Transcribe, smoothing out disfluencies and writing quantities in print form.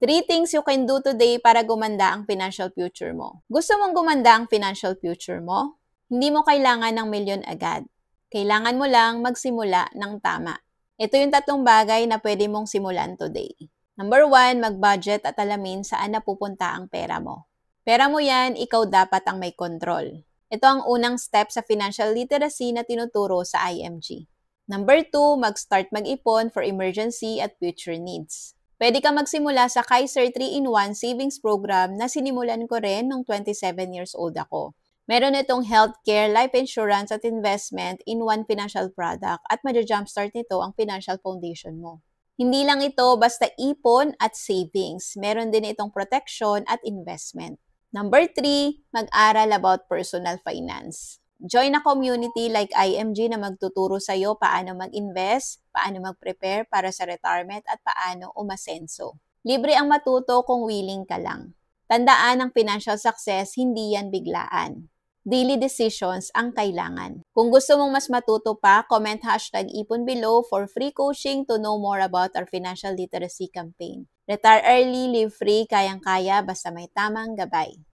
3 things you can do today para gumanda ang financial future mo. Gusto mong gumanda ang financial future mo? Hindi mo kailangan ng milyon agad. Kailangan mo lang magsimula ng tama. Ito yung 3 bagay na pwede mong simulan today. Number 1, mag-budget at alamin saan napupunta ang pera mo. Pera mo yan, ikaw dapat ang may control. Ito ang unang step sa financial literacy na tinuturo sa IMG. Number 2, mag-start mag-ipon for emergency at future needs. Pwede ka magsimula sa Kaiser 3-in-1 Savings Program na sinimulan ko rin nung 27 years old ako. Meron itong healthcare, life insurance at investment in one financial product at madya-jumpstart nito ang financial foundation mo. Hindi lang ito basta ipon at savings. Meron din itong protection at investment. Number 3, mag-aral about personal finance. Join a community like IMG na magtuturo sa'yo paano mag-invest, paano mag-prepare para sa retirement at paano umasenso. Libre ang matuto kung willing ka lang. Tandaan ang financial success, hindi yan biglaan. Daily decisions ang kailangan. Kung gusto mong mas matuto pa, comment #ipon below for free coaching to know more about our financial literacy campaign. Retire early, live free, kayang-kaya basta may tamang gabay.